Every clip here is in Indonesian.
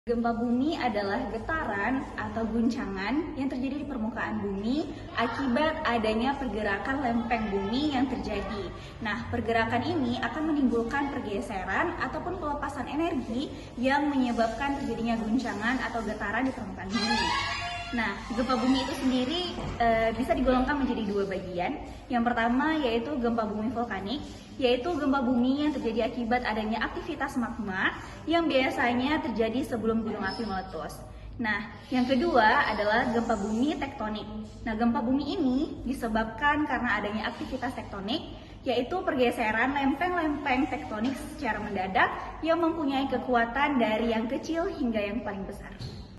Gempa bumi adalah getaran atau guncangan yang terjadi di permukaan bumi akibat adanya pergerakan lempeng bumi yang terjadi. Nah, pergerakan ini akan menimbulkan pergeseran ataupun pelepasan energi yang menyebabkan terjadinya guncangan atau getaran di permukaan bumi. Nah, gempa bumi itu sendiri bisa digolongkan menjadi dua bagian. Yang pertama yaitu gempa bumi vulkanik, yaitu gempa bumi yang terjadi akibat adanya aktivitas magma yang biasanya terjadi sebelum gunung api meletus. Nah, yang kedua adalah gempa bumi tektonik. Nah, gempa bumi ini disebabkan karena adanya aktivitas tektonik, yaitu pergeseran lempeng-lempeng tektonik secara mendadak yang mempunyai kekuatan dari yang kecil hingga yang paling besar.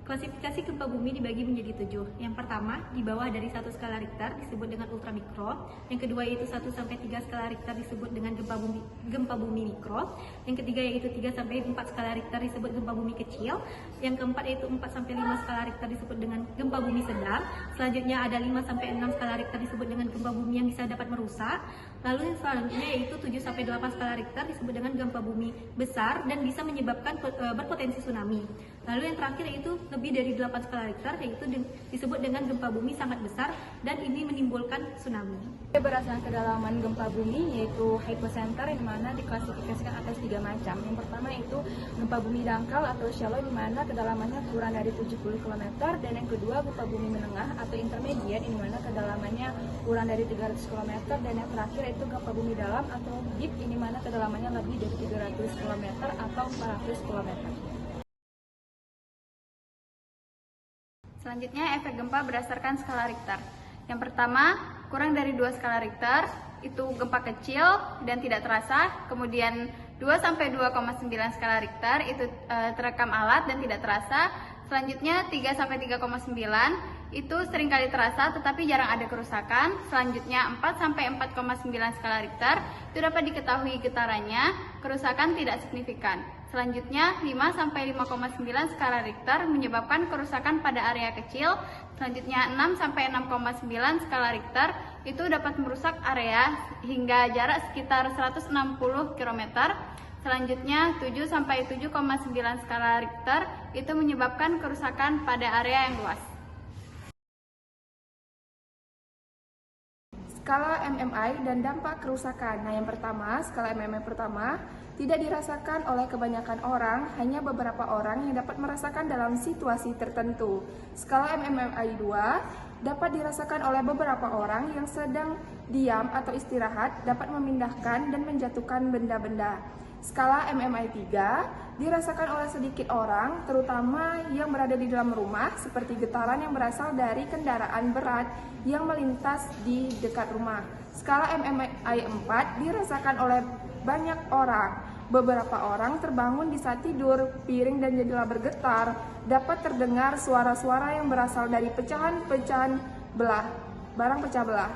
Klasifikasi gempa bumi dibagi menjadi 7. Yang pertama, di bawah dari 1 skala Richter disebut dengan ultramikro. Yang kedua yaitu 1 sampai 3 skala Richter disebut dengan gempa bumi mikro. Yang ketiga yaitu 3 sampai 4 skala Richter disebut gempa bumi kecil. Yang keempat yaitu 4 sampai 5 skala Richter disebut dengan gempa bumi sedang. Selanjutnya ada 5 sampai 6 skala Richter disebut dengan gempa bumi yang bisa dapat merusak. Lalu yang selanjutnya yaitu 7 sampai 8 skala Richter disebut dengan gempa bumi besar dan bisa menyebabkan berpotensi tsunami. Lalu yang terakhir yaitu lebih dari 8 skala Richter yaitu disebut dengan gempa bumi sangat besar dan ini menimbulkan tsunami. Berdasarkan kedalaman gempa bumi yaitu hypocenter yang mana diklasifikasikan atas 3 macam. Yang pertama itu gempa bumi dangkal atau shallow di mana kedalamannya kurang dari 70 km, dan yang kedua gempa bumi menengah atau intermediate di mana kedalamannya kurang dari 300 km, dan yang terakhir itu gempa bumi dalam atau deep ini mana kedalamannya lebih dari 300 km atau 400 km. Selanjutnya, efek gempa berdasarkan skala Richter. Yang pertama, kurang dari 2 skala Richter, itu gempa kecil dan tidak terasa. Kemudian 2 sampai 2,9 skala Richter, itu terekam alat dan tidak terasa. Selanjutnya 3 sampai 3,9, itu seringkali terasa tetapi jarang ada kerusakan. Selanjutnya 4 sampai 4,9 skala Richter, itu dapat diketahui getarannya, kerusakan tidak signifikan. Selanjutnya 5 sampai 5,9 skala Richter menyebabkan kerusakan pada area kecil. Selanjutnya 6 sampai 6,9 skala Richter itu dapat merusak area hingga jarak sekitar 160 km. Selanjutnya 7 sampai 7,9 skala Richter itu menyebabkan kerusakan pada area yang luas. Skala MMI dan dampak kerusakan. Nah, yang pertama, skala MMI pertama tidak dirasakan oleh kebanyakan orang, hanya beberapa orang yang dapat merasakan dalam situasi tertentu. Skala MMI 2 dapat dirasakan oleh beberapa orang yang sedang diam atau istirahat, dapat memindahkan dan menjatuhkan benda-benda. Skala MMI 3 dirasakan oleh sedikit orang, terutama yang berada di dalam rumah, seperti getaran yang berasal dari kendaraan berat yang melintas di dekat rumah. Skala MMI 4 dirasakan oleh banyak orang. Beberapa orang terbangun di saat tidur, piring dan jendela bergetar, dapat terdengar suara-suara yang berasal dari pecahan-pecahan barang pecah belah.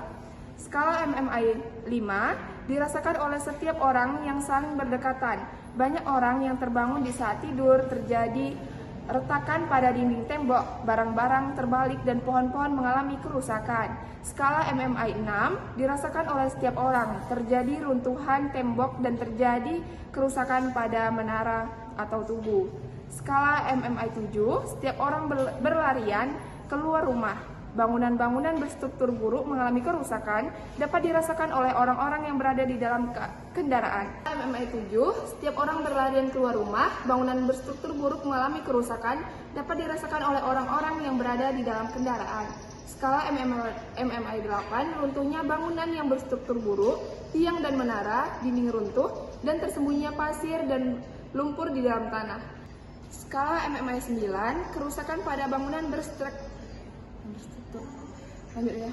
Skala MMI 5 dirasakan oleh setiap orang yang saling berdekatan. Banyak orang yang terbangun di saat tidur, terjadi retakan pada dinding tembok, barang-barang terbalik dan pohon-pohon mengalami kerusakan. Skala MMI 6 dirasakan oleh setiap orang, terjadi runtuhan tembok dan terjadi kerusakan pada menara atau tubuh. Skala MMI 7, setiap orang berlarian keluar rumah. Bangunan-bangunan berstruktur buruk mengalami kerusakan, dapat dirasakan oleh orang-orang yang berada di dalam kendaraan. MMI 7, setiap orang berlarian keluar rumah, bangunan berstruktur buruk mengalami kerusakan, dapat dirasakan oleh orang-orang yang berada di dalam kendaraan. Skala MMI 8, runtuhnya bangunan yang berstruktur buruk, tiang dan menara, dinding runtuh, dan tersembunyinya pasir dan lumpur di dalam tanah. Skala MMI 9, kerusakan pada bangunan Lanjut ya.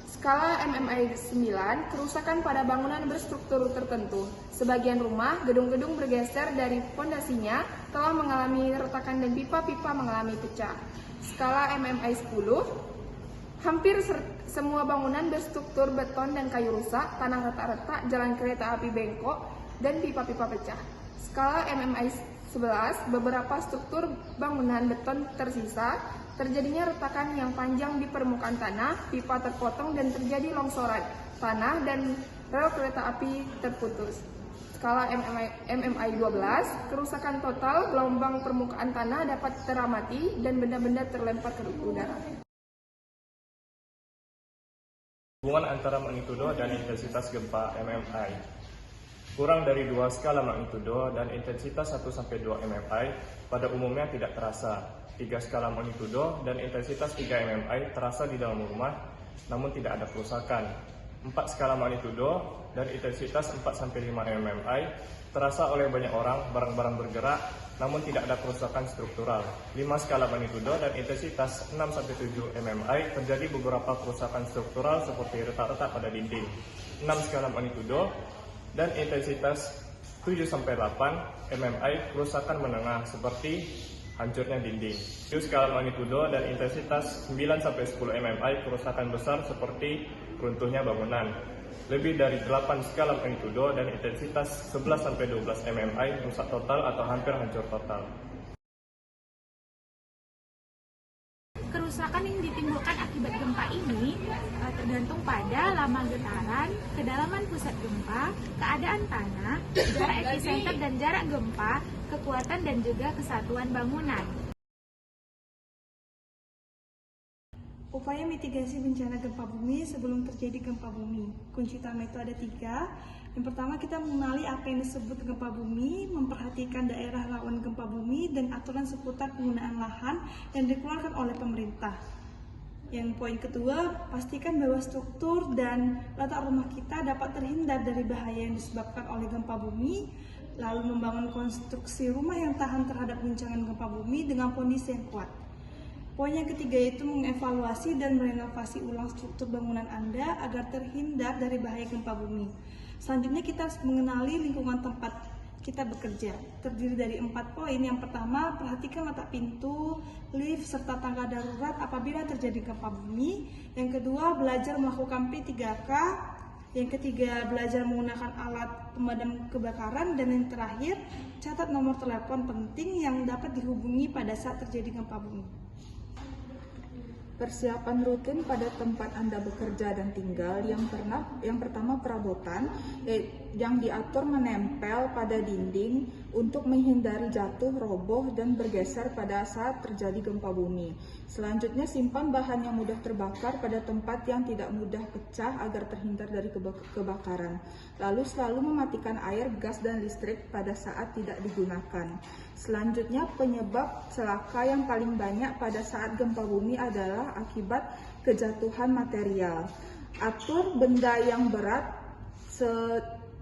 Skala MMI 9, kerusakan pada bangunan berstruktur tertentu. Sebagian rumah, gedung-gedung bergeser dari fondasinya, telah mengalami retakan dan pipa-pipa mengalami pecah. Skala MMI 10, hampir semua bangunan berstruktur beton dan kayu rusak, tanah retak-retak, jalan kereta api bengkok, dan pipa-pipa pecah. Skala MMI 11, beberapa struktur bangunan beton tersisa, terjadinya retakan yang panjang di permukaan tanah, pipa terpotong dan terjadi longsoran tanah dan rel kereta api terputus. skala MMI 12, kerusakan total gelombang permukaan tanah dapat teramati dan benda-benda terlempar ke udara. Hubungan antara magnitudo dan intensitas gempa MMI. Kurang dari 2 skala magnitudo dan intensitas 1-2 MMI pada umumnya tidak terasa. 3 skala magnitudo dan intensitas 3 MMI terasa di dalam rumah, namun tidak ada kerusakan. 4 skala magnitudo dan intensitas 4-5 MMI terasa oleh banyak orang, barang-barang bergerak, namun tidak ada kerusakan struktural. 5 skala magnitudo dan intensitas 6-7 MMI terjadi beberapa kerusakan struktural seperti retak-retak pada dinding. 6 skala magnitudo dan intensitas 7-8 MMI kerusakan menengah seperti hancurnya dinding. 7 skala magnitudo dan intensitas 9-10 MMI kerusakan besar seperti runtuhnya bangunan. Lebih dari 8 skala magnitudo dan intensitas 11-12 MMI rusak total atau hampir hancur total. Kerusakan yang ditimbulkan akibat gempa ini tergantung pada lama getaran, kedalaman pusat gempa, keadaan tanah, jarak epicenter dan jarak gempa, kekuatan dan juga kesatuan bangunan. Upaya mitigasi bencana gempa bumi sebelum terjadi gempa bumi. Kunci utama itu ada 3. Yang pertama, kita mengenali apa yang disebut gempa bumi, memperhatikan daerah rawan gempa bumi, dan aturan seputar penggunaan lahan yang dikeluarkan oleh pemerintah. Yang poin kedua, pastikan bahwa struktur dan letak rumah kita dapat terhindar dari bahaya yang disebabkan oleh gempa bumi, lalu membangun konstruksi rumah yang tahan terhadap guncangan gempa bumi dengan kondisi yang kuat. Poin yang ketiga itu mengevaluasi dan merenovasi ulang struktur bangunan Anda agar terhindar dari bahaya gempa bumi. Selanjutnya kita harus mengenali lingkungan tempat kita bekerja. Terdiri dari 4 poin. Yang pertama, perhatikan letak pintu, lift, serta tangga darurat apabila terjadi gempa bumi. Yang kedua, belajar melakukan P3K. Yang ketiga, belajar menggunakan alat pemadam kebakaran. Dan yang terakhir, catat nomor telepon penting yang dapat dihubungi pada saat terjadi gempa bumi. Persiapan rutin pada tempat Anda bekerja dan tinggal. Yang pertama, perabotan yang diatur menempel pada dinding untuk menghindari jatuh, roboh, dan bergeser pada saat terjadi gempa bumi. Selanjutnya, simpan bahan yang mudah terbakar pada tempat yang tidak mudah pecah agar terhindar dari kebakaran. Lalu selalu mematikan air, gas, dan listrik pada saat tidak digunakan. Selanjutnya, penyebab celaka yang paling banyak pada saat gempa bumi adalah akibat kejatuhan material. Atur benda yang berat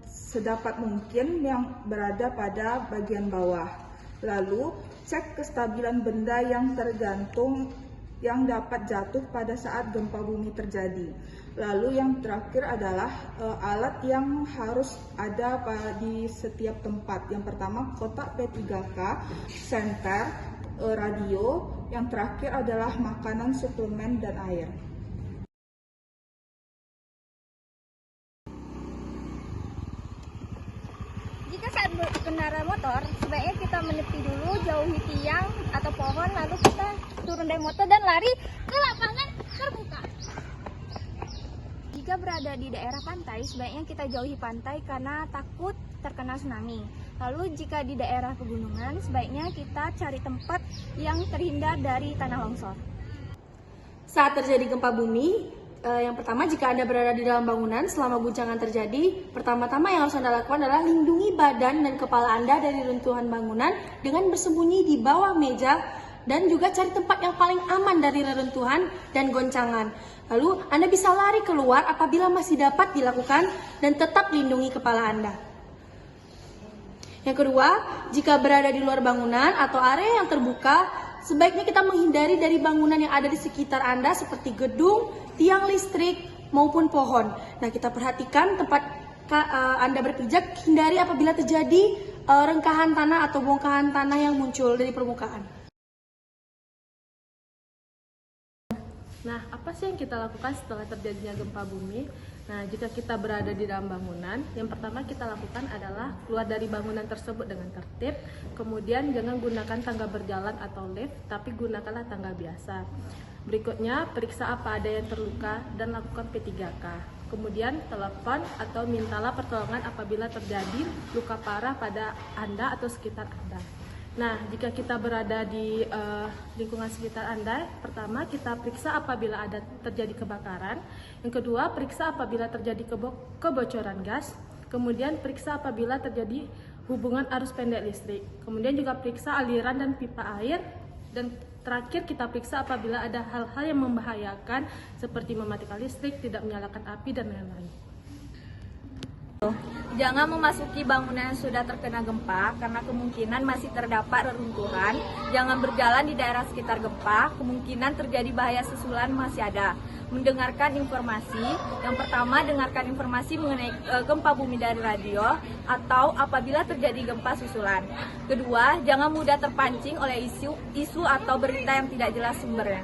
sedapat mungkin yang berada pada bagian bawah. Lalu, cek kestabilan benda yang tergantung yang dapat jatuh pada saat gempa bumi terjadi. Lalu yang terakhir adalah alat yang harus ada di setiap tempat. Yang pertama, kotak P3K, senter, radio. Yang terakhir adalah makanan, suplemen, dan air. Jika saat berkendara motor, sebaiknya kita menepi dulu, jauhi tiang atau pohon, lalu kita turun dari motor dan lari ke lapangan terbuka. Jika berada di daerah pantai, sebaiknya kita jauhi pantai karena takut terkena tsunami. Lalu jika di daerah pegunungan, sebaiknya kita cari tempat yang terhindar dari tanah longsor. Saat terjadi gempa bumi, yang pertama, jika Anda berada di dalam bangunan selama guncangan terjadi, pertama-tama yang harus Anda lakukan adalah lindungi badan dan kepala Anda dari runtuhan bangunan dengan bersembunyi di bawah meja dan juga cari tempat yang paling aman dari reruntuhan dan goncangan. Lalu Anda bisa lari keluar apabila masih dapat dilakukan dan tetap lindungi kepala Anda. Yang kedua, jika berada di luar bangunan atau area yang terbuka, sebaiknya kita menghindari dari bangunan yang ada di sekitar Anda seperti gedung, tiang listrik, maupun pohon. Nah, kita perhatikan tempat Anda berpijak, hindari apabila terjadi rengkahan tanah atau bongkahan tanah yang muncul dari permukaan. Nah, apa sih yang kita lakukan setelah terjadinya gempa bumi? Nah, jika kita berada di dalam bangunan, yang pertama kita lakukan adalah keluar dari bangunan tersebut dengan tertib. Kemudian jangan gunakan tangga berjalan atau lift, tapi gunakanlah tangga biasa. Berikutnya, periksa apa ada yang terluka dan lakukan P3K. Kemudian telepon atau mintalah pertolongan apabila terjadi luka parah pada Anda atau sekitar Anda. Nah, jika kita berada di lingkungan sekitar Anda, pertama kita periksa apabila ada terjadi kebakaran. Yang kedua, periksa apabila terjadi kebocoran gas. Kemudian periksa apabila terjadi hubungan arus pendek listrik. Kemudian juga periksa aliran dan pipa air. Dan terakhir kita periksa apabila ada hal-hal yang membahayakan seperti mematikan listrik, tidak menyalakan api, dan lain-lain. Jangan memasuki bangunan yang sudah terkena gempa karena kemungkinan masih terdapat reruntuhan. Jangan berjalan di daerah sekitar gempa, kemungkinan terjadi bahaya susulan masih ada. Mendengarkan informasi, yang pertama dengarkan informasi mengenai gempa bumi dari radio atau apabila terjadi gempa susulan. Kedua, jangan mudah terpancing oleh isu atau berita yang tidak jelas sumbernya.